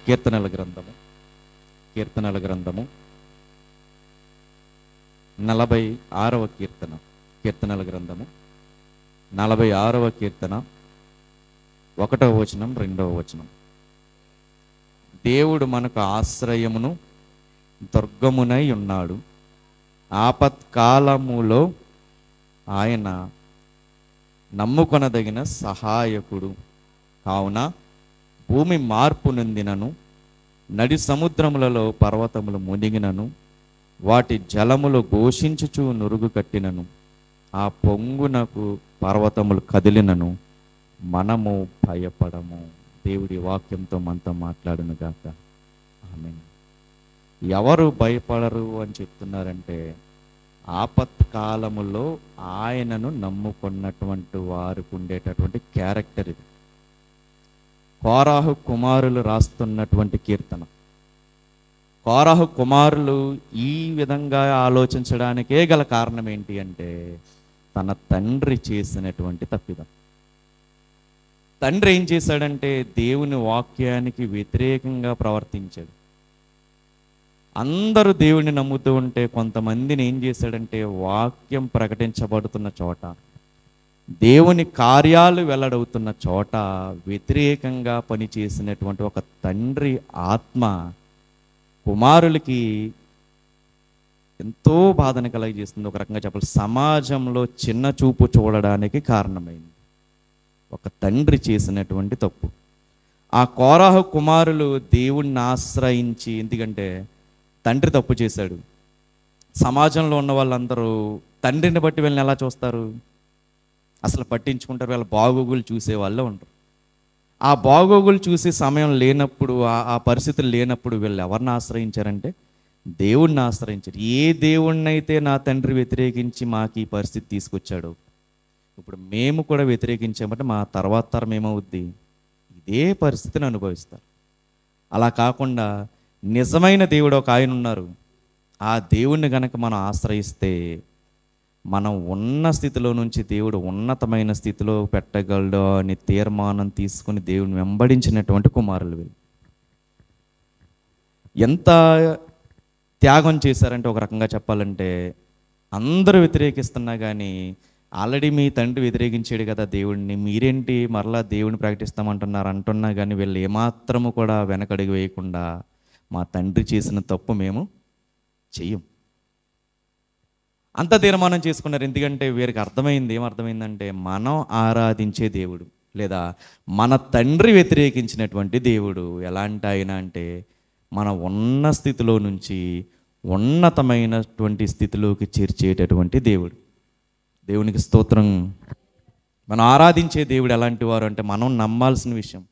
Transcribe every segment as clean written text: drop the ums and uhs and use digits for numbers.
కీర్తనల గ్రంథము కీర్తనల గ్రంథము 46వ కీర్తన. కీర్తనల గ్రంథము 46వ కీర్తన 1వ వచనం 2వ వచనం. దేవుడు మనకు ఆశ్రయమును దుర్గమునై ఉన్నాడు, ఆపత్కాలములో ఆయన నమ్ముకొనదగిన సహాయకుడు. కావున భూమి మార్పు నొందినను, నడి సముద్రములలో పర్వతములు మునిగినను, వాటి జలములు ఘోషించుచు నురుగు కట్టినను, ఆ పొంగునకు పర్వతములు కదిలినను, మనము భయపడము. దేవుడి వాక్యంతో మనతో మాట్లాడును గాక. ఆమేన్. ఎవరు భయపడరు అని చెప్తున్నారంటే, ఆపత్కాలములో ఆయనను నమ్ముకున్నటువంటి వారికి ఉండేటటువంటి క్యారెక్టర్ ఇది. కోరాహు కుమారులు రాస్తున్నటువంటి కీర్తన. కోరాహు కుమారులు ఈ విధంగా ఆలోచించడానికే గల కారణం ఏంటి అంటే, తన తండ్రి చేసినటువంటి తప్పిదం. తండ్రి ఏం చేశాడంటే, దేవుని వాక్యానికి వ్యతిరేకంగా ప్రవర్తించాడు. అందరూ దేవుడిని నమ్ముతూ ఉంటే కొంతమందిని ఏం చేశాడంటే, వాక్యం ప్రకటించబడుతున్న చోట, దేవుని కార్యాలు వెల్లడవుతున్న చోట వ్యతిరేకంగా పనిచేసినటువంటి ఒక తండ్రి ఆత్మ కుమారులకి ఎంతో బాధను కలగజేస్తుంది. ఒక రకంగా చెప్పాలి, సమాజంలో చిన్న చూపు చూడడానికి కారణమైంది ఒక తండ్రి చేసినటువంటి తప్పు. ఆ కోరాహు కుమారులు దేవుణ్ణి ఆశ్రయించి, ఎందుకంటే తండ్రి తప్పు చేశాడు, సమాజంలో ఉన్న వాళ్ళందరూ తండ్రిని బట్టి వీళ్ళని ఎలా చూస్తారు? అసలు పట్టించుకుంటారు? వీళ్ళ బాగోగులు చూసే వాళ్ళే ఉంటారు. ఆ బాగోగులు చూసే సమయం లేనప్పుడు, ఆ పరిస్థితులు లేనప్పుడు వీళ్ళు ఎవరిని ఆశ్రయించారంటే దేవుణ్ణి ఆశ్రయించారు. ఏ దేవుణ్ణైతే నా తండ్రి వ్యతిరేకించి మాకు ఈ పరిస్థితి తీసుకొచ్చాడో, ఇప్పుడు మేము కూడా వ్యతిరేకించామంటే మా తర్వాత తరం ఏమవుద్ది? ఇదే పరిస్థితిని అనుభవిస్తారు. అలా కాకుండా నిజమైన దేవుడు ఒక ఆయన ఉన్నారు, ఆ దేవుణ్ణి గనక మనం ఆశ్రయిస్తే మనం ఉన్న స్థితిలో నుంచి దేవుడు ఉన్నతమైన స్థితిలో పెట్టగలడు అని తీర్మానం తీసుకుని దేవుని వెంబడించినటువంటి కుమారులు వీళ్ళు. ఎంత త్యాగం చేశారంటే, ఒక రకంగా చెప్పాలంటే, అందరూ వ్యతిరేకిస్తున్నా కానీ ఆల్రెడీ మీ తండ్రి వ్యతిరేకించాడు కదా దేవుడిని, మీరేంటి మరలా దేవుడిని ప్రకటిస్తామంటున్నారు అంటున్నా కానీ వీళ్ళు ఏమాత్రము కూడా వెనకడుగు వేయకుండా, మా తండ్రి చేసిన తప్పు మేము చెయ్యం అంత తీర్మానం చేసుకున్నారు. ఎందుకంటే వీరికి అర్థమైంది, ఏమర్థమైందంటే, మనం ఆరాధించే దేవుడు లేదా మన తండ్రి వ్యతిరేకించినటువంటి దేవుడు ఎలాంటి ఆయన అంటే, మన ఉన్న స్థితిలో నుంచి ఉన్నతమైనటువంటి స్థితిలోకి చేర్చేటటువంటి దేవుడు. దేవునికి స్తోత్రం. మనం ఆరాధించే దేవుడు ఎలాంటి వారు అంటే, మనం నమ్మాల్సిన విషయం,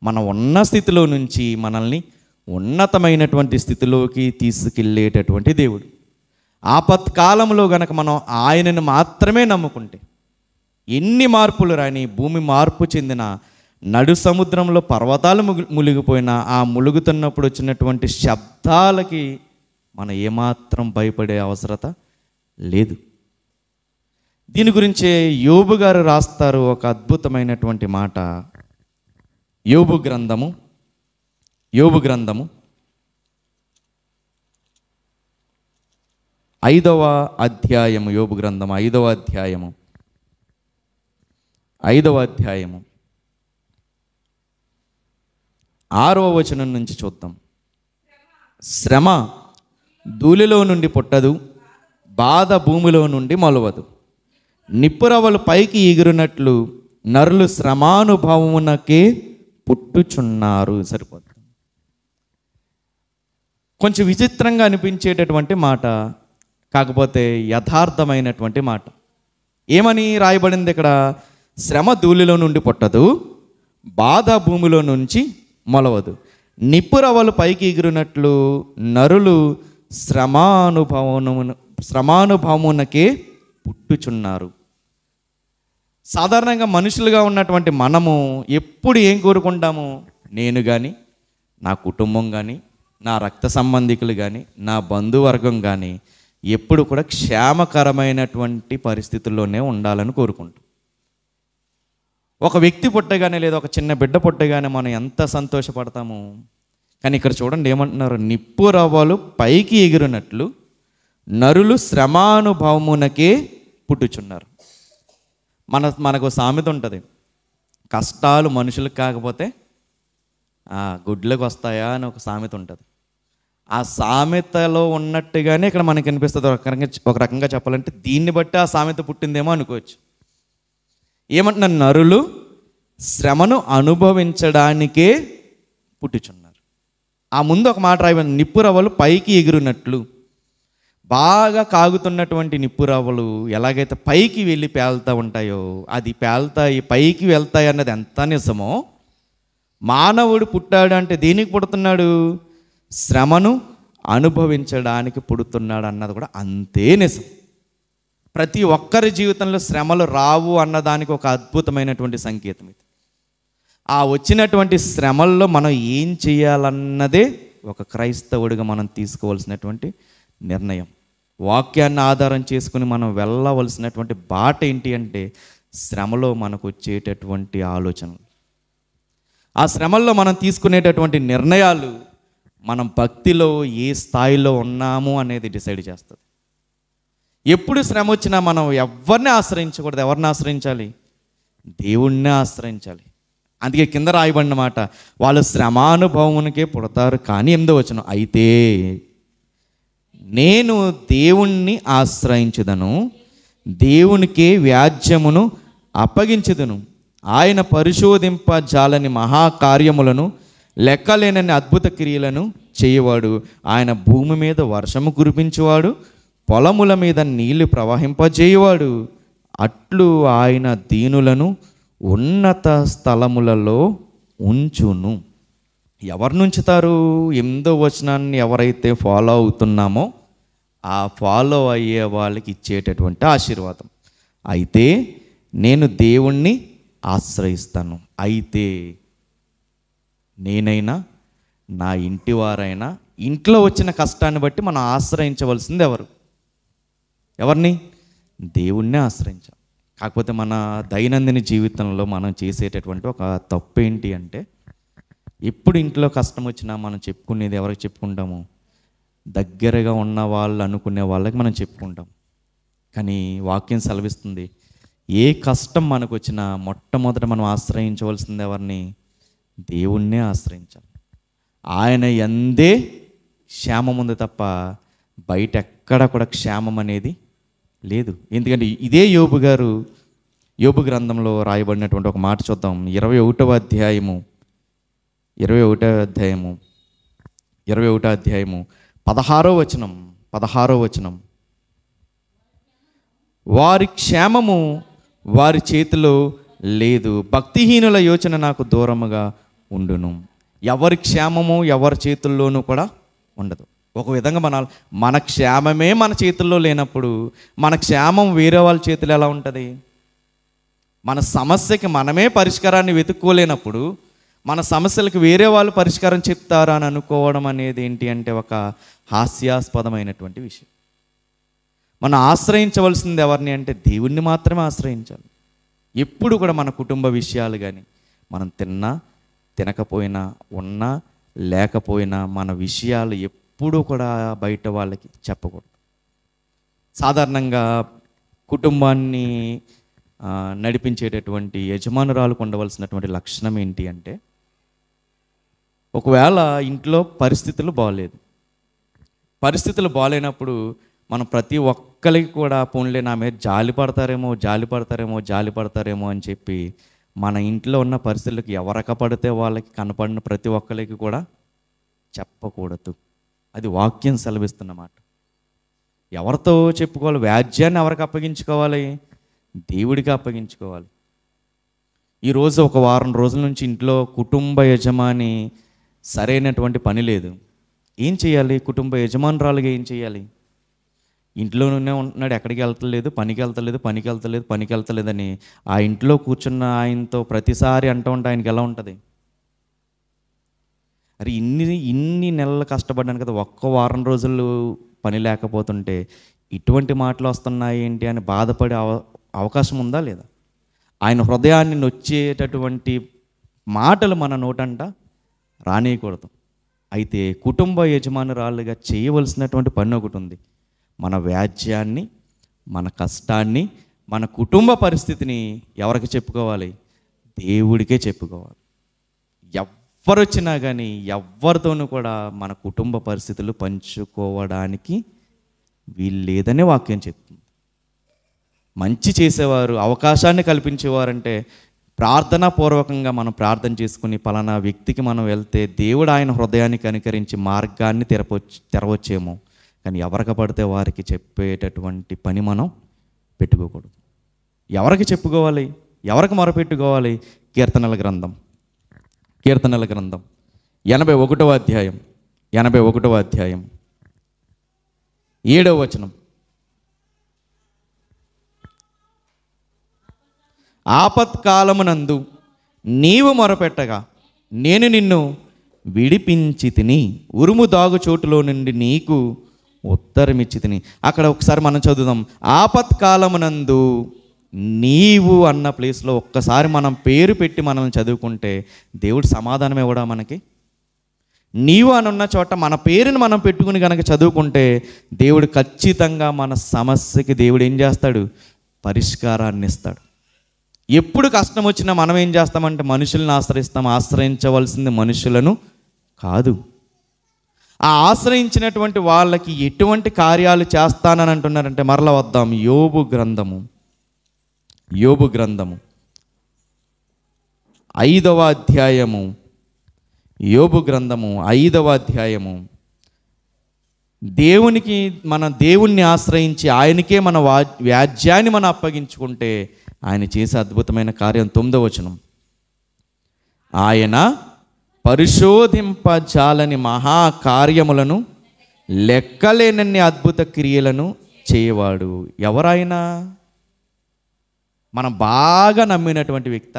మనం ఉన్న స్థితిలో నుంచి మనల్ని ఉన్నతమైనటువంటి స్థితిలోకి తీసుకెళ్ళేటటువంటి దేవుడు. ఆపత్కాలంలో గనక మనం ఆయనను మాత్రమే నమ్ముకుంటే, ఎన్ని మార్పులు రాని, భూమి మార్పు చెందిన, నడు సముద్రంలో పర్వతాలు మునిగిపోయినా ఆ ములుగుతున్నప్పుడు వచ్చినటువంటి శబ్దాలకి మనం ఏమాత్రం భయపడే అవసరత లేదు. దీని గురించే యోబు గారు రాస్తారు ఒక అద్భుతమైనటువంటి మాట. యోబు గ్రంథము 5వ అధ్యాయము, యోబు గ్రంథం 5వ అధ్యాయము 6వ వచనం నుంచి చూద్దాం. శ్రమ ధూళిలో నుండి పుట్టదు, బాధ భూమిలో నుండి మొలవదు. నిప్పురవలు పైకి ఎగురునట్లు నరులు శ్రమానుభవమునకే పుట్టుచున్నారు. సరిపోతుంది. కొంచెం విచిత్రంగా అనిపించేటటువంటి మాట, కాకపోతే యథార్థమైనటువంటి మాట. ఏమని రాయబడింది ఇక్కడ? శ్రమ ధూళిలో నుండి పుట్టదు, బాధ భూమిలో నుంచి మొలవదు. నిప్పురవలు పైకి ఎగురునట్లు నరులు శ్రమానుభవమునకే పుట్టుచున్నారు. సాధారణంగా మనుషులుగా ఉన్నటువంటి మనము ఎప్పుడు ఏం కోరుకుంటాము? నేను కానీ, నా కుటుంబం కానీ, నా రక్త సంబంధికులు కానీ, నా బంధువర్గం కానీ ఎప్పుడు కూడా క్షేమకరమైనటువంటి పరిస్థితుల్లోనే ఉండాలని కోరుకుంటాం. ఒక వ్యక్తి పుట్టగానే లేదా ఒక చిన్న బిడ్డ పుట్టగానే మనం ఎంత సంతోషపడతాము? కానీ ఇక్కడ చూడండి ఏమంటున్నారు, నిప్పు రవ్వలు పైకి ఎగిరినట్లు నరులు శ్రమానుభవమునకే పుట్టుచున్నారు. మనకు సామెత ఉంటుంది, కష్టాలు మనుషులకు కాకపోతే గుడ్లకు వస్తాయా అని ఒక సామెత ఉంటుంది. ఆ సామెతలో ఉన్నట్టుగానే ఇక్కడ మనకి అనిపిస్తుంది. ఒక రకంగా చెప్పాలంటే దీన్ని బట్టి ఆ సామెత పుట్టిందేమో అనుకోవచ్చు. ఏమంటున్నా, నరులు శ్రమను అనుభవించడానికే పుట్టుచున్నారు. ఆ ముందు ఒక మాట రాయబడింది, నిప్పు రవ్వలు పైకి ఎగిరినట్లు. బాగా కాగుతున్నటువంటి నిప్పు రవ్వలు ఎలాగైతే పైకి వెళ్ళి పేలుతూ ఉంటాయో, అది పేలుతాయి, పైకి వెళ్తాయి అన్నది ఎంత నిజమో, మానవుడు పుట్టాడు అంటే దేనికి పుడుతున్నాడు? శ్రమను అనుభవించడానికి పుడుతున్నాడు అన్నది కూడా అంతే నిజం. ప్రతి ఒక్కరి జీవితంలో శ్రమలు రావు అన్నదానికి ఒక అద్భుతమైనటువంటి సంకేతం ఇది. ఆ వచ్చినటువంటి శ్రమల్లో మనం ఏం చేయాలన్నదే ఒక క్రైస్తవుడిగా మనం తీసుకోవాల్సినటువంటి నిర్ణయం. వాక్యాన్ని ఆధారం చేసుకుని మనం వెళ్ళవలసినటువంటి బాట ఏంటి అంటే, శ్రమలో మనకు వచ్చేటటువంటి ఆలోచనలు, ఆ శ్రమల్లో మనం తీసుకునేటటువంటి నిర్ణయాలు మనం భక్తిలో ఏ స్థాయిలో ఉన్నాము అనేది డిసైడ్ చేస్తుంది. ఎప్పుడు శ్రమ వచ్చినా మనం ఎవరిని ఆశ్రయించకూడదు. ఎవరిని ఆశ్రయించాలి? దేవుణ్ణి ఆశ్రయించాలి. అందుకే కింద రాయబడిన మాట, వాళ్ళు శ్రమానుభవమునికే పుడతారు. కానీ 8వ వచనం, అయితే నేను దేవుణ్ణి ఆశ్రయించుదను, దేవునికే వ్యాజ్యమును అప్పగించుదును. ఆయన పరిశోధింపజాలని మహాకార్యములను, లెక్కలేనని అద్భుత క్రియలను చేయవాడు. ఆయన భూమి మీద వర్షము కురిపించేవాడు, పొలముల మీద నీళ్లు ప్రవహింపజేయవాడు. అట్లు ఆయన దీనులను ఉన్నత స్థలములలో ఉంచును. ఎవరిని ఉంచుతారు? 8వ వచనాన్ని ఎవరైతే ఫాలో అవుతున్నామో ఆ ఫాలో అయ్యే వాళ్ళకి ఇచ్చేటటువంటి ఆశీర్వాదం. అయితే నేను దేవుణ్ణి ఆశ్రయిస్తాను. అయితే నేనైనా నా ఇంటి వారైనా ఇంట్లో వచ్చిన కష్టాన్ని బట్టి మనం ఆశ్రయించవలసింది ఎవరిని? దేవుణ్ణి ఆశ్రయించాలి. కాకపోతే మన దైనందిన జీవితంలో మనం చేసేటటువంటి ఒక తప్పు ఏంటి అంటే, ఎప్పుడు ఇంట్లో కష్టం వచ్చినా మనం చెప్పుకునేది ఎవరికి చెప్పుకుంటాము? దగ్గరగా ఉన్న వాళ్ళు అనుకునే వాళ్ళకి మనం చెప్పుకుంటాం. కానీ వాక్యం సెలవిస్తుంది, ఏ కష్టం మనకు వచ్చినా మొట్టమొదట మనం ఆశ్రయించవలసింది ఎవరిని? దేవుణ్ణే ఆశ్రయించాలి. ఆయన యందే క్షేమం ఉంది తప్ప బయట ఎక్కడ కూడా క్షేమం అనేది లేదు. ఎందుకంటే ఇదే యోబు గారు, యోబు గ్రంథంలో రాయబడినటువంటి ఒక మాట చూద్దాం. 21వ అధ్యాయము 16వ వచనం, వారి క్షేమము వారి చేతిలో లేదు, భక్తిహీనుల యోచన నాకు దూరముగా ఉండును. ఎవరి క్షేమము ఎవరి చేతుల్లోనూ కూడా ఉండదు. ఒక విధంగా మన క్షేమమే మన చేతుల్లో లేనప్పుడు మన క్షేమం వేరే వాళ్ళ చేతులు ఎలా ఉంటుంది? మన సమస్యకి మనమే పరిష్కారాన్ని వెతుక్కోలేనప్పుడు మన సమస్యలకు వేరే వాళ్ళు పరిష్కారం చెప్తారా అని అనుకోవడం అనేది ఏంటి అంటే ఒక హాస్యాస్పదమైనటువంటి విషయం. మనం ఆశ్రయించవలసింది ఎవరిని అంటే దేవుణ్ణి మాత్రమే ఆశ్రయించాలి. ఎప్పుడు కూడా మన కుటుంబ విషయాలు కానీ, మనం తిన్నా తినకపోయినా, ఉన్నా లేకపోయినా, మన విషయాలు ఎప్పుడూ కూడా బయట వాళ్ళకి చెప్పకూడదు. సాధారణంగా కుటుంబాన్ని నడిపించేటటువంటి యజమానురాలకు ఉండవలసినటువంటి లక్షణం ఏంటి అంటే, ఒకవేళ ఇంట్లో పరిస్థితులు బాగాలేనప్పుడు మనం ప్రతి ఒక్కరికి కూడా పోన్లే నా మీద జాలి పడతారేమో అని చెప్పి మన ఇంట్లో ఉన్న పరిస్థితులకు ఎవరికి పడితే వాళ్ళకి కనపడిన ప్రతి ఒక్కరికి కూడా చెప్పకూడదు. అది వాక్యం సెలవిస్తున్నమాట. ఎవరితో చెప్పుకోవాలి? వ్యాజ్యాన్ని ఎవరికి అప్పగించుకోవాలి? దేవుడికి అప్పగించుకోవాలి. ఈరోజు ఒక వారం రోజుల నుంచి ఇంట్లో కుటుంబ యజమాని సరైనటువంటి పని లేదు. ఏం చేయాలి? కుటుంబ యజమానురాలుగా ఏం చేయాలి? ఇంట్లోనే ఉంటున్నాడు, ఎక్కడికి పనికి వెళ్తలేదని ఆ ఇంట్లో కూర్చున్న ఆయనతో ప్రతిసారి అంటూ ఉంటే ఆయనకి ఎలా ఉంటుంది? అరే ఇన్ని నెలలు కష్టపడ్డాను కదా, ఒక్క వారం రోజులు పని లేకపోతుంటే ఇటువంటి మాటలు వస్తున్నాయి ఏంటి అని బాధపడే అవకాశం ఉందా లేదా? ఆయన హృదయాన్ని నొచ్చేటటువంటి మాటలు మన నోటంట రానియకూడదు. అయితే కుటుంబ యజమానురాలుగా చేయవలసినటువంటి పని ఒకటి ఉంది. మన వ్యాజ్యాన్ని, మన కష్టాన్ని, మన కుటుంబ పరిస్థితిని ఎవరికి చెప్పుకోవాలి? దేవుడికే చెప్పుకోవాలి. ఎవ్వరు వచ్చినా కానీ ఎవ్వరితోనూ కూడా మన కుటుంబ పరిస్థితులు పంచుకోవడానికి వీలు లేదనే వాక్యం చెప్తుంది. మంచి చేసేవారు, అవకాశాన్ని కల్పించేవారంటే ప్రార్థనాపూర్వకంగా మనం ప్రార్థన చేసుకుని పలానా వ్యక్తికి మనం వెళ్తే దేవుడు ఆయన హృదయాన్ని కనికరించి మార్గాన్ని తెరవచ్చేమో. కానీ ఎవరికి పడితే వారికి చెప్పేటటువంటి పని మనం పెట్టుకోకూడదు. ఎవరికి చెప్పుకోవాలి? ఎవరికి మొరపెట్టుకోవాలి? కీర్తనల గ్రంథం 81వ అధ్యాయం 7వ వచనం. ఆపత్కాలమునందు నీవు మొరపెట్టగా నేను నిన్ను విడిపించి తిని, ఉరుము దాగు చోటులో నుండి నీకు ఉత్తరమిచ్చి తిని. అక్కడ ఒకసారి మనం చదువుదాం. ఆపత్కాలమునందు నీవు అన్న ప్లేస్లో ఒక్కసారి మనం పేరు పెట్టి మనల్ని చదువుకుంటే దేవుడు సమాధానం ఇవ్వడా మనకి? నీవు అని ఉన్న చోట మన పేరుని మనం పెట్టుకుని కనుక చదువుకుంటే దేవుడు ఖచ్చితంగా మన సమస్యకి దేవుడు ఏం చేస్తాడు? పరిష్కారాన్ని ఇస్తాడు. ఎప్పుడు కష్టం వచ్చినా మనం ఏం చేస్తామంటే మనుషులను ఆశ్రయిస్తాం. ఆశ్రయించవలసింది మనుషులను కాదు. ఆ ఆశ్రయించినటువంటి వాళ్ళకి ఎటువంటి కార్యాలు చేస్తానని అంటున్నారంటే మరలా వద్దాం. యోబు గ్రంథము 5వ అధ్యాయము. యోబు గ్రంథము 5వ అధ్యాయము. మన దేవుణ్ణి ఆశ్రయించి ఆయనకే మన వ్యాజ్యాన్ని మనం అప్పగించుకుంటే ఆయన చేసే అద్భుతమైన కార్యం 9వ వచనం. ఆయన పరిశోధింపజాలని మహాకార్యములను, లెక్కలేనన్ని అద్భుత క్రియలను చేయవాడు. ఎవరైనా మనం బాగా నమ్మినటువంటి వ్యక్త,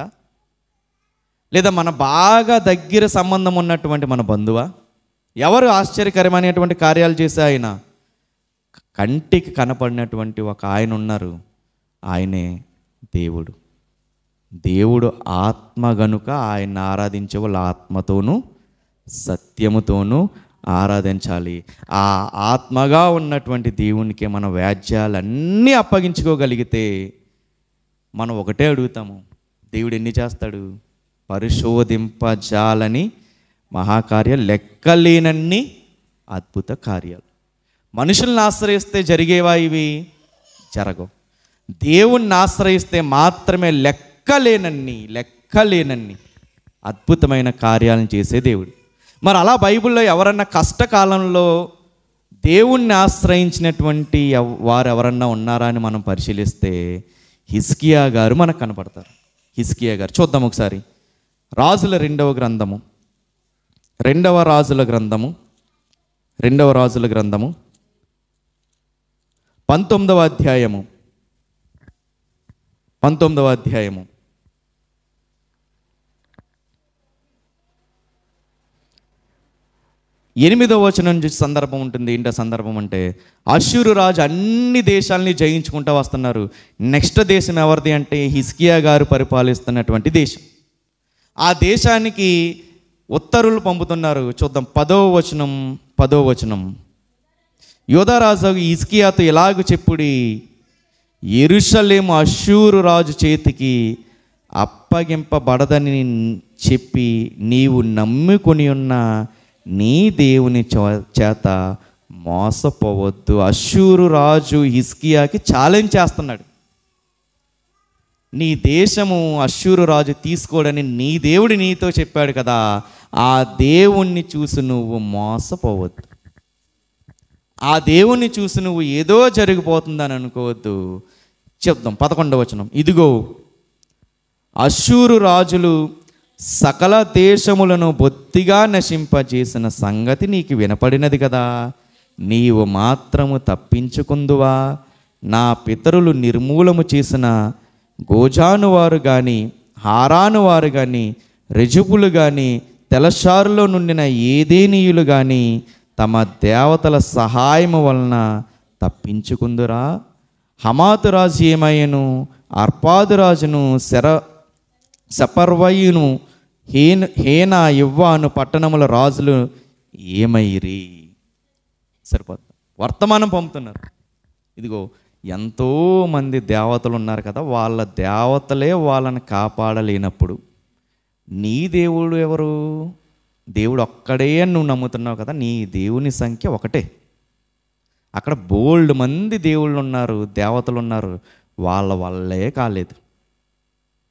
లేదా మన బాగా దగ్గర సంబంధం ఉన్నటువంటి మన బంధువా? ఎవరు ఆశ్చర్యకరమైనటువంటి కార్యాలు చేసే ఆయన? కంటికి కనపడినటువంటి ఒక ఆయన ఉన్నారు. ఆయనే దేవుడు. దేవుడు ఆత్మ గనుక ఆయన ఆరాధించే వాళ్ళు ఆత్మతోనూ సత్యముతోనూ ఆరాధించాలి. ఆ ఆత్మగా ఉన్నటువంటి దేవునికి మన వ్యాజ్యాలన్నీ అప్పగించుకోగలిగితే మనం ఒకటే అడుగుతాము. దేవుడు ఎన్ని చేస్తాడు? పరిశోధింపజాలని మహాకార్యాలు, లెక్కలేనన్ని అద్భుత కార్యాలు. మనుషుల్ని ఆశ్రయిస్తే జరిగేవా? ఇవి జరగవు. దేవుణ్ణి ఆశ్రయిస్తే మాత్రమే లెక్కలేనన్ని అద్భుతమైన కార్యాలను చేసే దేవుడు. మరి అలా బైబిల్లో ఎవరన్నా కష్టకాలంలో దేవుణ్ణి ఆశ్రయించినటువంటి వారు ఎవరన్నా ఉన్నారా అని మనం పరిశీలిస్తే హిజ్కియా గారు మనకు కనపడతారు. హిజ్కియా గారు చూద్దాం ఒకసారి. రాజుల 2వ గ్రంథము 2వ రాజుల గ్రంథము 19వ అధ్యాయము 8వ వచనం నుంచి సందర్భం ఉంటుంది. ఏంటో సందర్భం అంటే అష్షూరు రాజు అన్ని దేశాలని జయించుకుంటూ వస్తున్నారు. నెక్స్ట్ దేశం ఎవరిది అంటే హిజ్కియా గారు పరిపాలిస్తున్నటువంటి దేశం. ఆ దేశానికి ఉత్తర్వులు పంపుతున్నారు. చూద్దాం 10వ వచనం. యోధారాజు హిజ్కియాతో ఇలాగ చెప్పుడి, యెరూషలేము అష్షూరు రాజు చేతికి అప్పగింపబడదని చెప్పి నీవు నమ్ముకొని ఉన్న నీ దేవుని చేత మోసపోవద్దు. అష్షూరు రాజు హిజ్కియాకి ఛాలెంజ్ చేస్తున్నాడు. నీ దేశము అష్షూరు రాజు తీసుకోడని నీ దేవుడు నీతో చెప్పాడు కదా, ఆ దేవుణ్ణి చూసి నువ్వు మోసపోవద్దు. ఆ దేవుణ్ణి చూసి నువ్వు ఏదో జరిగిపోతుందని అనుకోవద్దు. చెప్దాం 11వ వచనం. ఇదిగో అష్షూరు రాజులు సకల దేశములను బొత్తిగా నశింపజేసిన సంగతి నీకు వినపడినది కదా, నీవు మాత్రము తప్పించుకుందువా? నా పితరులు నిర్మూలము చేసిన గోజాను వారు కానీ, హారాను వారు కానీ, రెజుపులు కానీ, తెలషారులో నుండిన ఏదేనీయులు కానీ తమ దేవతల సహాయము వలన తప్పించుకుందురా? హమాతు రాజు ఏమయ్యను? అర్పాదు రాజును, సెపర్వయును, హేనా, ఇవ్వాను పట్టణముల రాజులు ఏమైరి. సరిపోతుంది. వర్తమానం పంపుతున్నారు. ఇదిగో ఎంతోమంది దేవతలు ఉన్నారు కదా, వాళ్ళ దేవతలే వాళ్ళని కాపాడలేనప్పుడు నీ దేవుడు ఎవరు? దేవుడు ఒక్కడే అని నువ్వు నమ్ముతున్నావు కదా, నీ దేవుని సంఖ్య ఒకటే. అక్కడ బోల్డ్ మంది దేవుళ్ళు ఉన్నారు, దేవతలు ఉన్నారు, వాళ్ళ వల్లే కాలేదు.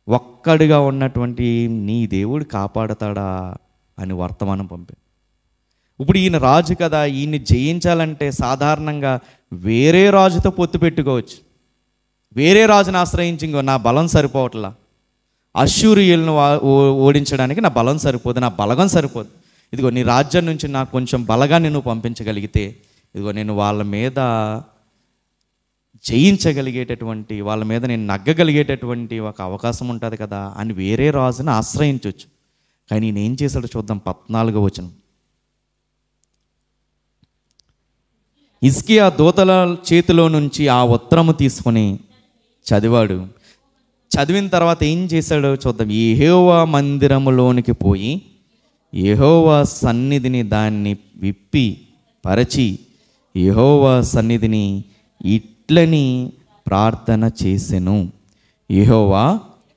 ఒక్కడిగా ఉన్నటువంటి నీ దేవుడు కాపాడతాడా అని వర్తమానం పంపే. ఇప్పుడు ఈయన రాజు కదా, ఈయన్ని జయించాలంటే సాధారణంగా వేరే రాజుతో పొత్తు పెట్టుకోవచ్చు. వేరే రాజుని ఆశ్రయించి, ఇంకో నా బలం సరిపోవట్లా, అశ్షూరియులను ఓడించడానికి నా బలం సరిపోదు, నా బలగం సరిపోదు, ఇదిగో నీ రాజ్యం నుంచి నాకు కొంచెం బలగాన్ని నువ్వు పంపించగలిగితే ఇదిగో నేను వాళ్ళ మీద జయించగలిగేటటువంటి, వాళ్ళ మీద నేను నగ్గగలిగేటటువంటి ఒక అవకాశం ఉంటుంది కదా అని వేరే రాజుని ఆశ్రయించవచ్చు. కానీ ఈయన ఏం చేశాడో చూద్దాం. 14వ వచనం. హిజ్కియా దూతల చేతిలో నుంచి ఆ ఉత్తరము తీసుకొని చదివాడు. చదివిన తర్వాత ఏం చేశాడో చూద్దాం. యెహోవా మందిరములోనికి పోయి యెహోవా సన్నిధిని దాన్ని విప్పి పరిచి యెహోవా సన్నిధిని ఇట్లని ప్రార్థన చేసెను. యెహోవా,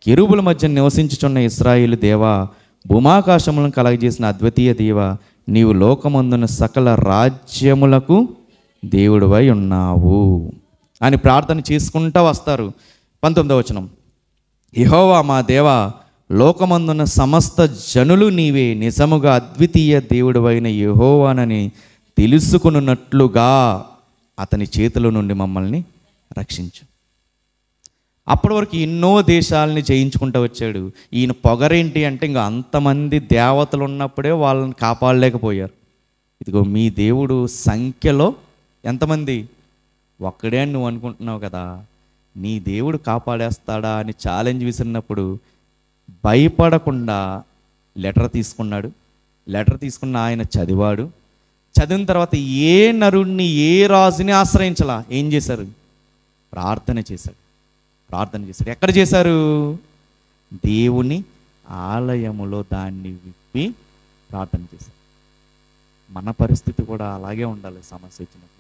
కెరూబుల మధ్య నివసించుచున్న ఇశ్రాయేలు దేవా, భూమాకాశములను కలగజేసిన అద్వితీయ దేవ, నీవు లోకమందున సకల రాజ్యములకు దేవుడివై ఉన్నావు అని ప్రార్థన చేసుకుంటూ వస్తారు. 19వ వచనం. యెహోవా మా దేవా, లోకమందున సమస్త జనులు నీవే నిజముగా అద్వితీయ దేవుడివైన యెహోవానని తెలుసుకున్నట్లుగా అతని చేతిలో నుండి మమ్మల్ని రక్షించు. అప్పటి వరకు ఎన్నో దేశాలని జయించుకుంటూ వచ్చాడు. ఈయన పొగరేంటి అంటే ఇంకా అంతమంది దేవతలు ఉన్నప్పుడే వాళ్ళని కాపాడలేకపోయారు. ఇదిగో మీ దేవుడు సంఖ్యలో ఎంతమంది? ఒక్కడే అని నువ్వు అనుకుంటున్నావు కదా, నీ దేవుడు కాపాడేస్తాడా అని ఛాలెంజ్ విసిరినప్పుడు భయపడకుండా లెటర్ తీసుకున్నాడు. లెటర్ తీసుకున్న ఆయన చదివాడు. చదివిన తర్వాత ఏ నరుణ్ణి, ఏ రాజుని ఆశ్రయించలా. ఏం చేశారు? ప్రార్థన చేశాడు. ప్రార్థన చేశాడు. ఎక్కడ చేశారు? దేవుని ఆలయములో దాన్ని విప్పి ప్రార్థన చేశారు. మన పరిస్థితి కూడా అలాగే ఉండాలి. సమస్య వచ్చినప్పుడు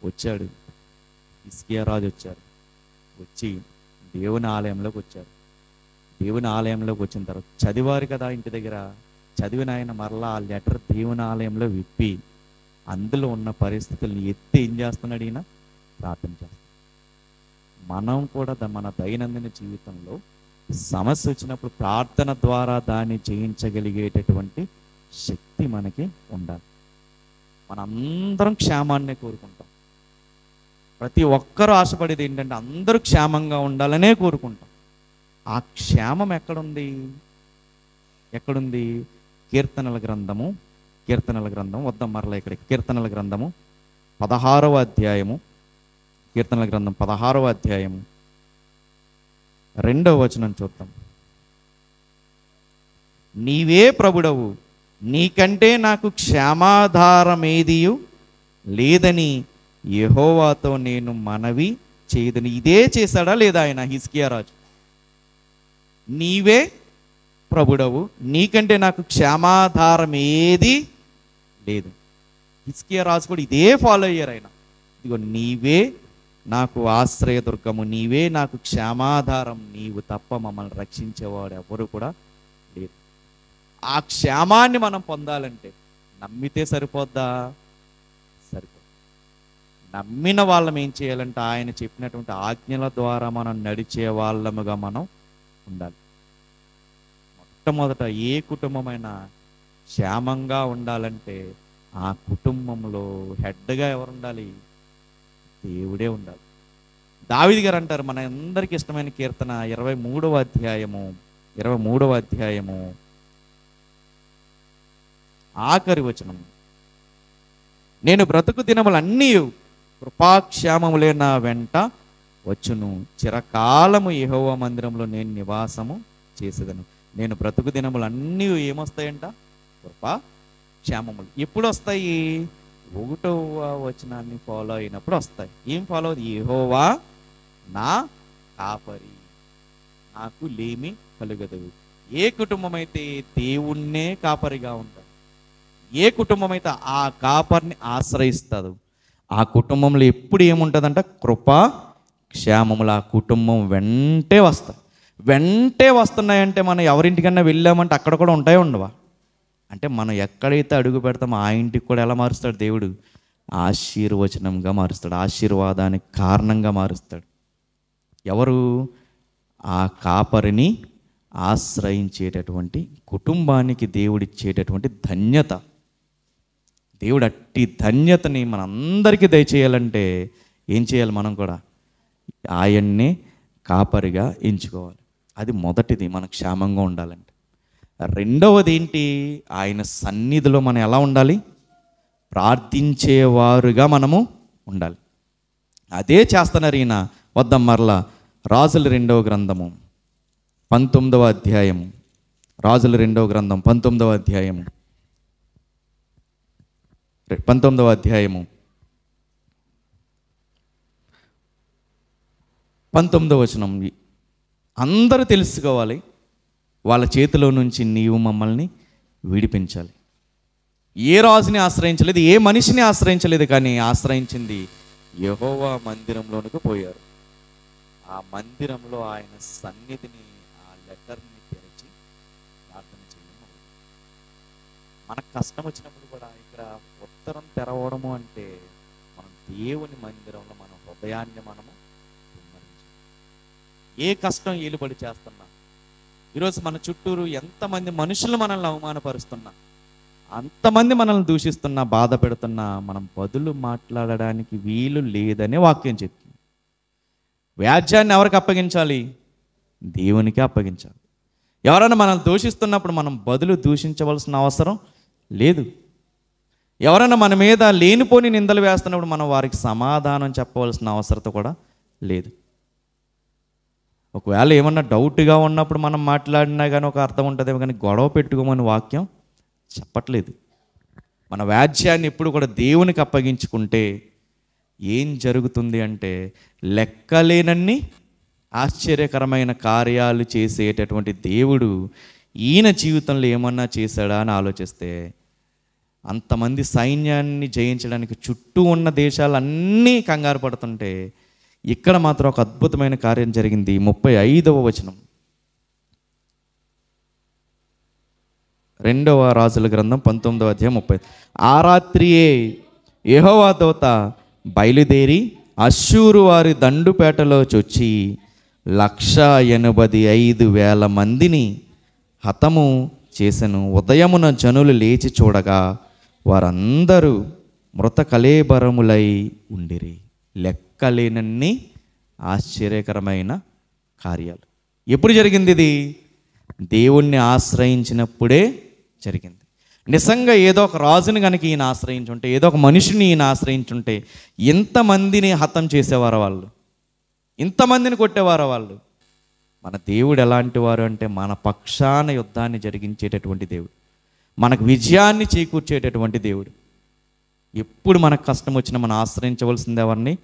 వచ్చాడు, హిజ్కియా రాజు వచ్చారు. వచ్చి దేవుని ఆలయంలోకి వచ్చారు. దేవుని ఆలయంలోకి వచ్చిన తర్వాత చదివారు కదా ఇంటి దగ్గర. చదివిన ఆయన మరలా ఆ లెటర్ దేవుని ఆలయంలో విప్పి అందులో ఉన్న పరిస్థితులను ఎత్తి ఏం చేస్తున్నాడు? ఈయన ప్రార్థన చేస్తాడు. మనం కూడా మన దైనందిన జీవితంలో సమస్య వచ్చినప్పుడు ప్రార్థన ద్వారా దాన్ని జయించగలిగేటటువంటి శక్తి మనకి ఉండాలి. మనందరం క్షేమాన్నే కోరుకుంటాం. ప్రతి ఒక్కరూ ఆశపడేది ఏంటంటే అందరూ క్షేమంగా ఉండాలనే కోరుకుంటాం. ఆ క్షేమం ఎక్కడుంది? ఎక్కడుంది? కీర్తనల గ్రంథము వద్దాం మరలా ఇక్కడ. కీర్తనల గ్రంథము 16వ అధ్యాయము, కీర్తనల గ్రంథం 16వ అధ్యాయము 2వ వచనం చూద్దాం. నీవే ప్రభుడవు, నీకంటే నాకు క్షేమాధారమేదియు లేదని యెహోవాతో నేను మనవి చేయదని. ఇదే చేశాడా లేదా ఆయన? హిజ్కియా రాజు, నీవే ప్రభుడవు, నీకంటే నాకు క్షేమాధారం ఏది లేదు. హిజ్కియా రాజు కూడా ఇదే ఫాలో అయ్యారు. ఆయన ఇదిగో నీవే నాకు ఆశ్రయదుర్గము, నీవే నాకు క్షేమాధారం, నీవు తప్ప మమ్మల్ని రక్షించేవాడు ఎవరు కూడా లేదు. ఆ క్షేమాన్ని మనం పొందాలంటే నమ్మితే సరిపోద్దా? సరిపోదు. నమ్మిన వాళ్ళం ఏం చేయాలంటే ఆయన చెప్పినటువంటి ఆజ్ఞల ద్వారా మనం నడిచే వాళ్ళముగా మనం ఉండాలి. మొట్టమొదట ఏ కుటుంబమైనా క్షేమంగా ఉండాలంటే ఆ కుటుంబంలో హెడ్గా ఎవరు ఉండాలి? దేవుడే ఉండాలి. దావీదు గారు అంటారు, మన అందరికీ ఇష్టమైన కీర్తన 23వ అధ్యాయము ఆఖరి వచనం. నేను బ్రతుకు దినములన్నీ కృపాక్షేమములే నా వెంట వచ్చును, చిరకాలము యెహోవా మందిరంలో నేను నివాసము చేసేదను. నేను బ్రతుకు దినములు అన్నీ ఏమొస్తాయంట? కృపా క్షేమములు. ఎప్పుడు వస్తాయి? 1వ వచనాన్ని ఫాలో అయినప్పుడు వస్తాయి. ఏం ఫాలో అవుతుంది? యెహోవా నా కాపరి, నాకు లేమి కలుగదు. ఏ కుటుంబం అయితే దేవుణ్ణే కాపరిగా ఉంటారు, ఏ కుటుంబం అయితే ఆ కాపరిని ఆశ్రయిస్తుందో ఆ కుటుంబంలో ఎప్పుడు ఏముంటుందంట? కృప క్షేమములు ఆ కుటుంబం వెంటే వస్తున్నాయంటే మనం ఎవరింటికన్నా వెళ్ళామంటే అక్కడ కూడా ఉంటాయో ఉండవా? అంటే మనం ఎక్కడైతే అడుగు పెడతామో ఆ ఇంటికి కూడా ఎలా మారుస్తాడు దేవుడు? ఆశీర్వచనంగా మారుస్తాడు, ఆశీర్వాదానికి కారణంగా మారుస్తాడు. ఎవరు? ఆ కాపరిని ఆశ్రయించేటటువంటి కుటుంబానికి దేవుడిచ్చేటటువంటి ధన్యత. దేవుడు అట్టి ధన్యతని మనందరికీ దయచేయాలంటే ఏం చేయాలి? మనం కూడా ఆయన్నే కాపరిగా ఎంచుకోవాలి. అది మొదటిది, మనం క్షేమంగా ఉండాలంటే. రెండవది ఏంటి? ఆయన సన్నిధిలో మనం ఎలా ఉండాలి? ప్రార్థించేవారుగా మనము ఉండాలి. అదే చేస్తున్నారు ఈయన. వద్దాం మరలా రాజుల 2వ గ్రంథము 19వ అధ్యాయము. రాజుల 2వ గ్రంథం 19వ అధ్యాయము 19వ వచనం. అందరూ తెలుసుకోవాలి, వాళ్ళ చేతిలో నుంచి నీవు మమ్మల్ని విడిపించాలి. ఏ రాజుని ఆశ్రయించలేదు, ఏ మనిషిని ఆశ్రయించలేదు, కానీ ఆశ్రయించింది యెహోవా మందిరంలోనికి పోయారు. ఆ మందిరంలో ఆయన సన్నిధిని, ఆ లెటర్ని తెరిచి ప్రార్థన చేయడం. మనకు కష్టం వచ్చినప్పుడు కూడా ఇక్కడ ఉత్తరం తెరవడము అంటే మనం దేవుని మందిరంలో మన హృదయాన్ని మనము కుమ్మరించాలి. ఏ కష్టం ఏలుబడి చేస్తున్నా, ఈరోజు మన చుట్టూరు ఎంతమంది మనుషులు మనల్ని అవమానపరుస్తున్నా, అంతమంది మనల్ని దూషిస్తున్నా, బాధ పెడుతున్నా, మనం బదులు మాట్లాడడానికి వీలు లేదనే వాక్యం చెప్తుంది. వ్యాజ్యాన్ని ఎవరికి అప్పగించాలి? దేవునికి అప్పగించాలి. ఎవరైనా మనల్ని దూషిస్తున్నప్పుడు మనం బదులు దూషించవలసిన అవసరం లేదు. ఎవరైనా మన మీద లేనిపోని నిందలు వేస్తున్నప్పుడు మనం వారికి సమాధానం చెప్పవలసిన అవసరం కూడా లేదు. ఒకవేళ ఏమన్నా డౌట్గా ఉన్నప్పుడు మనం మాట్లాడినా కానీ ఒక అర్థం ఉంటుందేమో, కానీ గొడవ పెట్టుకోమని వాక్యం చెప్పట్లేదు. మన వ్యాజ్యాన్ని ఎప్పుడు కూడా దేవునికి అప్పగించుకుంటే ఏం జరుగుతుంది అంటే లెక్కలేనన్ని ఆశ్చర్యకరమైన కార్యాలు చేసేటటువంటి దేవుడు ఈయన జీవితంలో ఏమన్నా చేశాడా అని ఆలోచిస్తే, అంతమంది సైన్యాన్ని జయించడానికి చుట్టూ ఉన్న దేశాలన్నీ కంగారు పడుతుంటే ఇక్కడ మాత్రం ఒక అద్భుతమైన కార్యం జరిగింది. 35వ వచనం, 2వ రాజుల గ్రంథం 19వ అధ్యాయం 30. ఆ రాత్రియే యెహోవా దూత బయలుదేరి అశ్షూరు వారి దండుపేటలో చొచ్చి 185,000 మందిని హతము చేసెను. ఉదయమున జనులు లేచి చూడగా వారందరూ మృత కళేబరములై ఉండిరి. లెక్కలేనన్ని ఆశ్చర్యకరమైన కార్యాలు. ఎప్పుడు జరిగింది ఇది? దేవుణ్ణి ఆశ్రయించినప్పుడే జరిగింది. నిజంగా ఏదో ఒక రాజుని కనుక ఈయన ఆశ్రయించుంటే, ఏదో ఒక మనిషిని ఈయన ఆశ్రయించుంటే ఇంతమందిని హతం చేసేవారు వాళ్ళు, ఇంతమందిని కొట్టేవారు వాళ్ళు. మన దేవుడు ఎలాంటి వారు అంటే మన పక్షాన యుద్ధాన్ని జరిగించేటటువంటి దేవుడు, మనకు విజయాన్ని చేకూర్చేటటువంటి దేవుడు. ఎప్పుడు మనకు కష్టం వచ్చినా మనం ఆశ్రయించవలసింది ఎవరిని?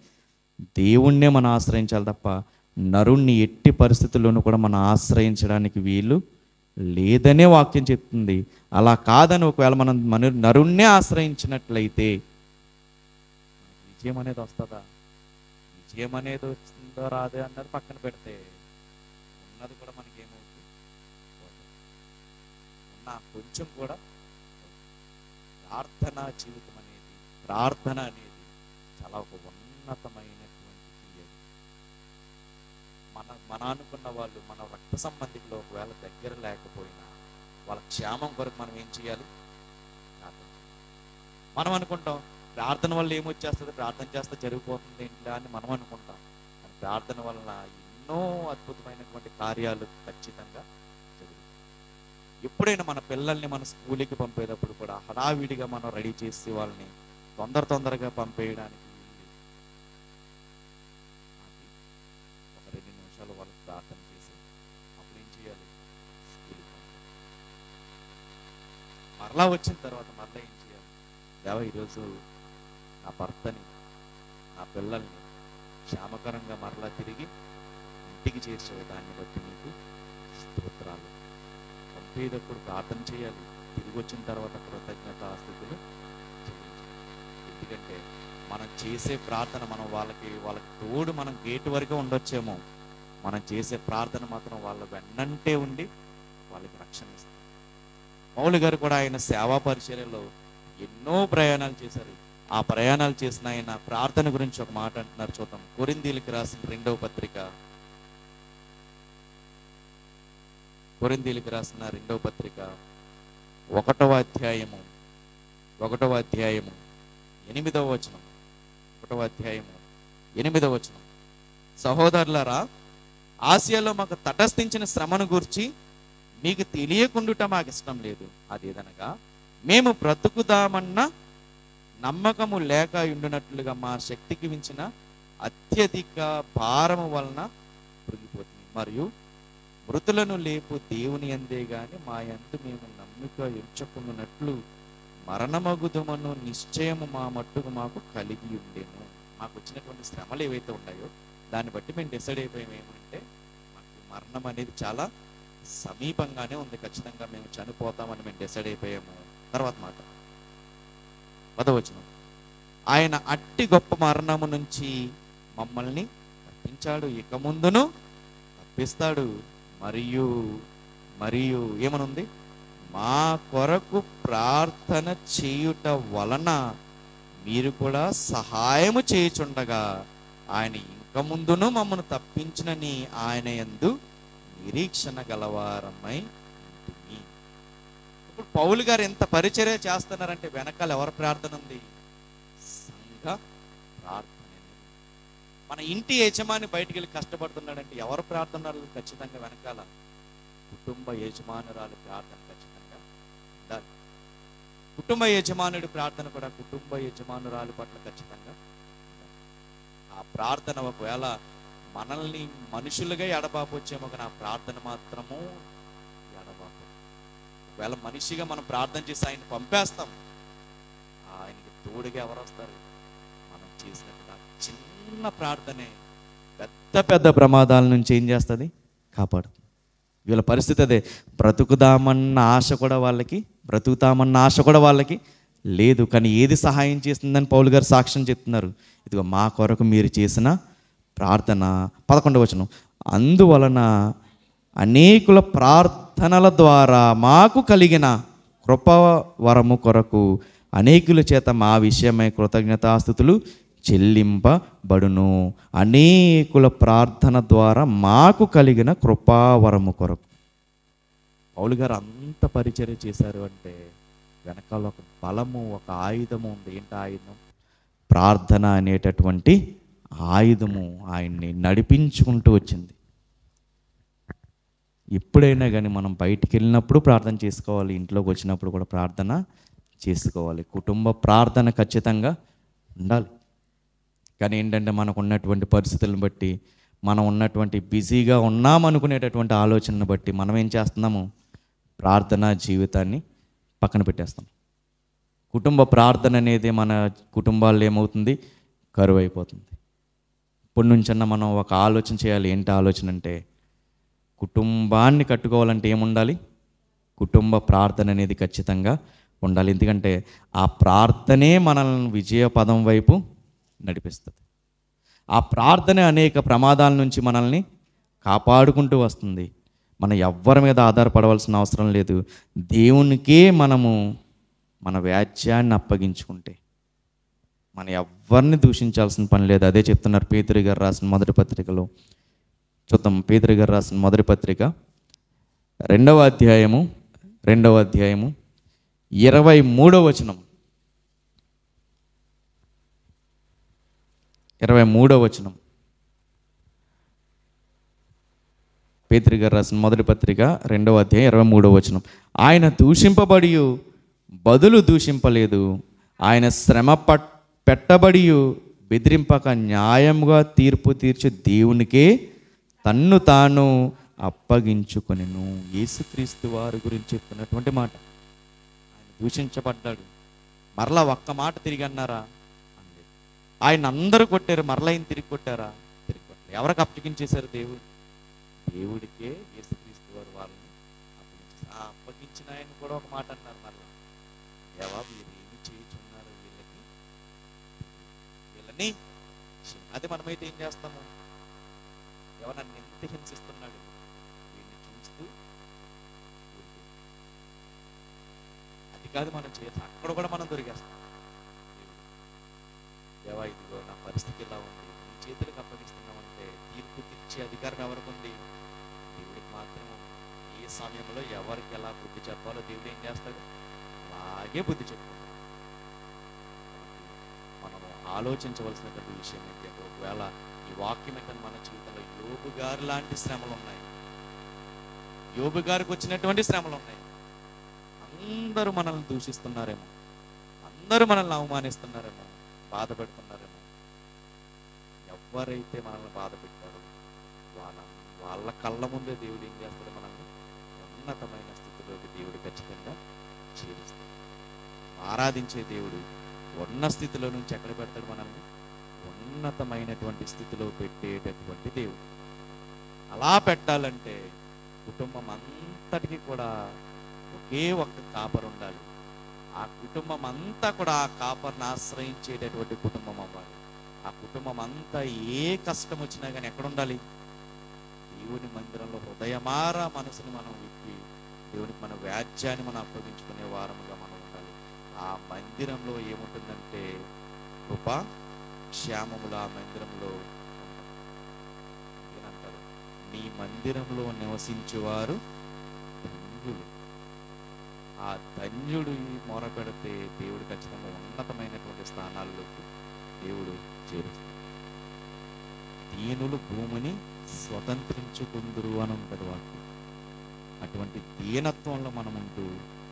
దేవుణ్ణే మనం ఆశ్రయించాలి తప్ప నరుణ్ణి ఎట్టి పరిస్థితుల్లోనూ కూడా మనం ఆశ్రయించడానికి వీలు లేదనే వాక్యం చెప్తుంది. అలా కాదని ఒకవేళ మనం నరుణ్ణే ఆశ్రయించినట్లయితే విజయం అనేది వస్తుందా? విజయం అనేది వస్తుందో రాదే అన్నది పక్కన పెడితే ఉన్నది కూడా మనకేమవుతుంది? ఉన్న కొంచెం కూడా ప్రార్థనా జీవితం అనేది, ప్రార్థన అనేది చాలా ఒక ఉన్నతమైనటువంటి క్రియ. మన అనుకున్న వాళ్ళు, మన రక్త సంబంధికులు ఒకవేళ దగ్గర లేకపోయినా వాళ్ళ క్షేమం కొరకు మనం ఏం చేయాలి? ప్రార్థన. మనం అనుకుంటాం ప్రార్థన వల్ల ఏమొచ్చేస్తుంది, ప్రార్థన చేస్తే జరిగిపోతుంది ఏంటి అని మనం అనుకుంటాం. కానీ ప్రార్థన వలన ఎన్నో అద్భుతమైనటువంటి కార్యాలు ఖచ్చితంగా జరుగుతాయి. ఎప్పుడైనా మన పిల్లల్ని మన స్కూల్కి పంపేటప్పుడు కూడా హడావిడిగా మనం రెడీ చేసి వాళ్ళని తొందరగా పంపేయడానికి ఒక 2 నిమిషాలు వాళ్ళకి ప్రార్థన చేసి అప్పుడు ఏం చేయాలి? స్కూల్కి పంపాలి. మరలా వచ్చిన తర్వాత మరలా ఏం చేయాలి? దేవా, ఈరోజు నా భర్తని, నా పిల్లల్ని క్షేమకరంగా మరలా తిరిగి ఇంటికి చేర్చే దాన్ని బట్టి నీకు స్తోత్రాలు. పంపేటప్పుడు ప్రార్థన చేయాలి, తిరిగి వచ్చిన తర్వాత కృతజ్ఞత కృతజ్ఞతాస్తుతులు చెల్లించాలి. ఎందుకంటే మనం చేసే ప్రార్థన మనం వాళ్ళకి తోడు మనం గేటు వరకే ఉండొచ్చేమో, మనం చేసే ప్రార్థన మాత్రం వాళ్ళ వెన్నంటే ఉండి వాళ్ళకి రక్షణ ఇస్తుంది. పౌలు గారు కూడా ఆయన సేవా పరిచర్యలో ఎన్నో ప్రయాణాలు చేశారు. ఆ ప్రయాణాలు చేసిన ఆయన ప్రార్థన గురించి ఒక మాట అంటున్నారు, చూద్దాం. కొరింథీయులకు రాసిన రెండవ పత్రిక 1వ అధ్యాయము 8వ వచనం. 1వ అధ్యాయము 8వ వచనం. సహోదరులారా, ఆసియాలో మాకు తటస్థించిన శ్రమను గూర్చి మీకు తెలియకుండుట మాకు ఇష్టం లేదు. అదేదనగా మేము బ్రతుకుదామన్న నమ్మకము లేక ఉండునట్లుగా మా శక్తికి మించిన అత్యధిక భారము వలన కృంగిపోతుంది. మరియు మృతులను లేపు దేవుని అందే గాని మా యందు మేము నమ్మిక ఎంచుకున్నట్లు మరణమగుదమను నిశ్చయము మా మట్టుకు మాకు కలిగి ఉండేను. మాకు వచ్చినటువంటి శ్రమలు ఏవైతే ఉన్నాయో దాన్ని బట్టి మేము డిసైడ్ అయిపోయాము ఏమంటే మాకు మరణం అనేది చాలా సమీపంగానే ఉంది, ఖచ్చితంగా మేము చనిపోతామని మేము డిసైడ్ అయిపోయాము. తర్వాత మాట 10వ వచనం. ఆయన అట్టి గొప్ప మరణము నుంచి మమ్మల్ని తప్పించాడు, ఇక ముందును తప్పిస్తాడు. మరియు మరియు ఏమనుంది? మా కొరకు ప్రార్థన చేయుట వలన మీరు కూడా సహాయము చేయుచుండగా ఆయన ఇంక ముందును మమ్మల్ని తప్పించునని ఆయన యందు నిరీక్షణ గలవారమై ఉంటుంది. ఇప్పుడు పౌలు గారు ఎంత పరిచర్య చేస్తున్నారంటే వెనకాల ఎవరి ప్రార్థన ఉంది? సంఘ ప్రార్థన. మన ఇంటి యజమాని బయటికి వెళ్ళి కష్టపడుతున్నాడంటే ఎవరు ప్రార్థనలు ఖచ్చితంగా వెనకాల? కుటుంబ యజమానురాలు ప్రార్థన ఖచ్చితంగా ఉండాలి. కుటుంబ యజమానుడి ప్రార్థన కూడా కుటుంబ యజమానురాలు పట్ల ఖచ్చితంగా ఉండాలి. ఆ ప్రార్థన ఒకవేళ మనల్ని మనుషులుగా ఎడబాపొచ్చేమో, కానీ ఆ ప్రార్థన మాత్రము ఎడబాపు. ఒకవేళ మనిషిగా మనం ప్రార్థన చేసి ఆయన పంపేస్తాం, ఆయనకి తోడుగా ఎవరు వస్తారు? మనం చేసినట్టు చిన్న ప్రార్థనే పెద్ద పెద్ద ప్రమాదాల నుంచి ఏం చేస్తుంది? కాపాడుతుంది. వీళ్ళ పరిస్థితి అదే. బ్రతుకుతామన్న ఆశ కూడా వాళ్ళకి లేదు. కానీ ఏది సహాయం చేస్తుందని పౌలు గారు సాక్ష్యం చెప్తున్నారు. ఇదిగో మా కొరకు మీరు చేసిన ప్రార్థన. 11వ వచనం. అందువలన అనేకుల ప్రార్థనల ద్వారా మాకు కలిగిన కృపవరము కొరకు అనేకుల చేత మా విషయమై కృతజ్ఞతాస్తుతులు చెల్లింపబడును. అనేకుల ప్రార్థన ద్వారా మాకు కలిగిన కృపావరము కొరకు. పౌలు గారు అంత పరిచర్య చేశారు అంటే వెనకాల ఒక బలము, ఒక ఆయుధము ఉంది. ఏంటి ఆయుధం? ప్రార్థన అనేటటువంటి ఆయుధము ఆయన్ని నడిపించుకుంటూ వచ్చింది. ఎప్పుడైనా కానీ మనం బయటికి వెళ్ళినప్పుడు ప్రార్థన చేసుకోవాలి, ఇంట్లోకి వచ్చినప్పుడు కూడా ప్రార్థన చేసుకోవాలి. కుటుంబ ప్రార్థన ఖచ్చితంగా ఉండాలి. కానీ ఏంటంటే మనకు ఉన్నటువంటి పరిస్థితులను బట్టి, మనం ఉన్నటువంటి బిజీగా ఉన్నామనుకునేటటువంటి ఆలోచనను బట్టి మనం ఏం చేస్తున్నాము? ప్రార్థనా జీవితాన్ని పక్కన పెట్టేస్తాం. కుటుంబ ప్రార్థన అనేది మన కుటుంబాల్లో ఏమవుతుంది? కరువు అయిపోతుంది. ఇప్పటి నుంచన్నా మనం ఒక ఆలోచన చేయాలి. ఏంటి ఆలోచన అంటే, కుటుంబాన్ని కట్టుకోవాలంటే ఏముండాలి? కుటుంబ ప్రార్థన అనేది ఖచ్చితంగా ఉండాలి. ఎందుకంటే ఆ ప్రార్థనే మనల్ని విజయ పదం వైపు నడిపిస్తుంది. ఆ ప్రార్థన అనేక ప్రమాదాల నుంచి మనల్ని కాపాడుకుంటూ వస్తుంది. మనం ఎవ్వరి మీద ఆధారపడవలసిన అవసరం లేదు. దేవునికే మనము మన వ్యాజ్యాన్ని అప్పగించుకుంటే మనం ఎవ్వరిని దూషించాల్సిన పని లేదు. అదే చెప్తున్నారు పేతురు గారు రాసిన మొదటి పత్రికలో. చూద్దాం. పేతురు గారు రాసిన మొదటి పత్రిక 2వ అధ్యాయము 23వ వచనం. 23వ వచనం. పేతురు గారు రాసిన మొదటి పత్రిక 2వ అధ్యాయం 23వ వచనం. ఆయన దూషింపబడి బదులు దూషింపలేదు, ఆయన శ్రమ పెట్టబడి బెదిరింపక న్యాయముగా తీర్పు తీర్చి దేవునికే తన్ను తాను అప్పగించుకొనెను. యేసుక్రీస్తు వారి గురించి చెప్తున్నటువంటి మాట. ఆయన దూషించబడ్డాడు, మరలా ఒక్క మాట తిరిగి అన్నారా? అనలేదు. ఆయన అందరూ కొట్టారు, మరలా ఆయన తిరిగి కొట్టారా? తిరిగి కొట్టారు. ఎవరికి అప్పగించేశారు? దేవుడికే యేసుక్రీస్తు వారు వాళ్ళని అప్పగించేశారు. ఆ అప్పగించిన ఆయన కూడా ఒక మాట అన్నారు, మరలా దేవా వీరు వారిని అదే మనమైతే ఏం చేస్తాము? ఎవరన్నా ఎంత హింసిస్తున్నాడు వీడిని చూస్తూ ఊరుకో. అది కాదు మనం చేయాలి, అక్కడ కూడా మనం దొరికేస్తాం. దేవా ఇదిగో నా పరిస్థితి ఇలా ఉంది, నీ చేతులకు అప్పగిస్తున్నామంటే తీర్పు తీర్చే అధికారం ఎవరికి ఉంది? దేవుడికి మాత్రం. ఏ సమయంలో ఎవరికి ఎలా బుద్ధి చెప్పాలో దేవుడు ఏం చేస్తాడు? అలాగే బుద్ధి చెప్తాడు. మనము ఆలోచించవలసినటువంటి విషయం ఏంటంటే, ఒకవేళ ఈ వాక్యం అయితే మన జీవితంలో యోబు గారు లాంటి శ్రమలు ఉన్నాయి, యోబు గారికి వచ్చినటువంటి శ్రమలు ఉన్నాయి. అందరూ మనల్ని దూషిస్తున్నారేమో, అందరూ మనల్ని అవమానిస్తున్నారేమో, బాధ పెడుతున్నారేమో. ఎవరైతే మనల్ని బాధ పెట్టారో వాళ్ళ కళ్ళ ముందే దేవుడు ఏం చేస్తాడు? మనల్ని ఉన్నతమైన స్థితిలోకి దేవుడు ఖచ్చితంగా చేరుస్తాడు. ఆరాధించే దేవుడు ఉన్న స్థితిలో నుంచి ఎక్కడ పెడతాడు? మనల్ని ఉన్నతమైనటువంటి స్థితిలో పెట్టేటటువంటి దేవుడు. అలా పెట్టాలంటే కుటుంబం అంతటికి కూడా ఒకే ఒక్క కాపరు ఉండాలి. ఆ కుటుంబం అంతా కూడా ఆ కాపర్ని ఆశ్రయించేటటువంటి కుటుంబం అవ్వాలి. ఆ కుటుంబం అంతా ఏ కష్టం వచ్చినా కానీ ఎక్కడ ఉండాలి? దేవుని మందిరంలో హృదయమారా మనసుని మనం విప్పి దేవునికి మన వ్యాజ్యాన్ని మనం అప్పగించుకునే వారముగా మనం ఉండాలి. ఆ మందిరంలో ఏముంటుందంటే కృప క్షేమములు ఆ మందిరంలో అంటారు. నీ మందిరంలో నివసించేవారు ధన్యులు. ఆ ధన్యుడు మొర పెడితే దేవుడు ఖచ్చితంగా ఉన్నతమైనటువంటి స్థానాల్లోకి దేవుడు చేరుస్తాడు. దీనులు భూమిని స్వతంత్రించుకుందురు అని ఉంటుంది వాక్యం. అటువంటి దీనత్వంలో మనం ఉంటూ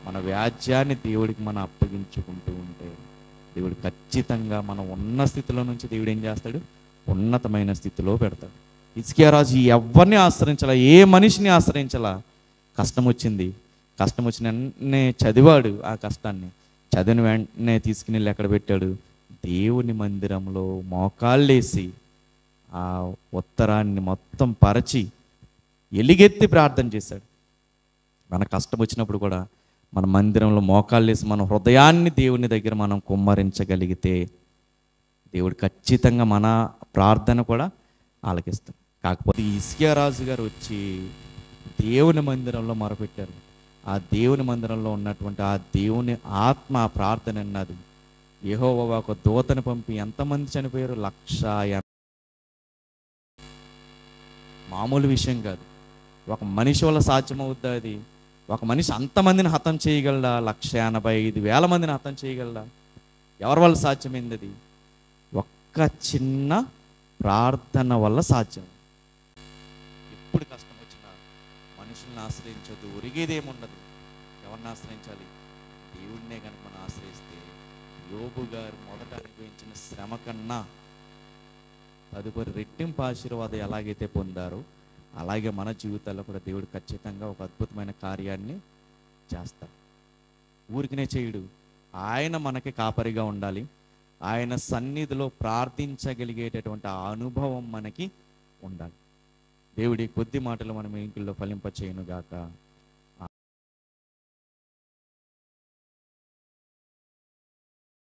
మన వ్యాజ్యాన్ని దేవుడికి మనం అప్పగించుకుంటూ ఉంటే దేవుడు ఖచ్చితంగా మనం ఉన్న స్థితిలో నుంచి దేవుడు ఏం చేస్తాడు? ఉన్నతమైన స్థితిలో పెడతాడు. హిజ్కియా రాజు ఎవరిని ఆశ్రయించాలా, ఏ మనిషిని ఆశ్రయించాలా? కష్టం వచ్చింది, కష్టం వచ్చిన వెంటనే చదివాడు. ఆ కష్టాన్ని చదివిన వెంటనే తీసుకుని వెళ్ళి ఎక్కడ పెట్టాడు? దేవుని మందిరంలో మోకాళ్ళేసి ఆ ఉత్తరాన్ని మొత్తం పరచి ఎలిగెత్తి ప్రార్థన చేశాడు. మన కష్టం వచ్చినప్పుడు కూడా మన మందిరంలో మోకాళ్ళేసి మన హృదయాన్ని దేవుని దగ్గర మనం కుమ్మరించగలిగితే దేవుడు ఖచ్చితంగా మన ప్రార్థన కూడా ఆలకిస్తాడు. కాకపోతే హిజ్కియా రాజు గారు వచ్చి దేవుని మందిరంలో మొరపెట్టారు. ఆ దేవుని మందిరంలో ఉన్నటువంటి ఆ దేవుని ఆత్మ ప్రార్థన అన్నది. యెహోవా ఒక దూతను పంపి ఎంతమంది చనిపోయారు? 1,80,000. మామూలు విషయం కాదు. ఒక మనిషి వల్ల సాధ్యమవుద్దా అది? ఒక మనిషి అంతమందిని హతం చేయగలడా? 1,85,000 మందిని హతం చేయగలడా? ఎవరి వల్ల సాధ్యమైంది అది? ఒక్క చిన్న ప్రార్థన వల్ల సాధ్యం. ఎప్పుడు కష్టం వచ్చినా మనుషుల్ని ఆశ్రయించొద్దు, ఒరిగేదేముండదు. ఎవరిని ఆశ్రయించాలి? దేవుడినే కనుక మనం ఆశ్రయిస్తే యోబు గారు మొదట అనుభవించిన శ్రమ కన్నా తదుపరి రెట్టింపు ఆశీర్వాదం ఎలాగైతే పొందారో అలాగే మన జీవితాల్లో కూడా దేవుడు ఖచ్చితంగా ఒక అద్భుతమైన కార్యాన్ని చేస్తాడు. ఊరికనే చేయుడు. ఆయన మనకి కాపరిగా ఉండాలి. ఆయన సన్నిధిలో ప్రార్థించగలిగేటటువంటి ఆ అనుభవం మనకి ఉండాలి. దేవుడి కొద్ది మాటలు మనం ఇంట్లో ఫలింప చేయనుగాక.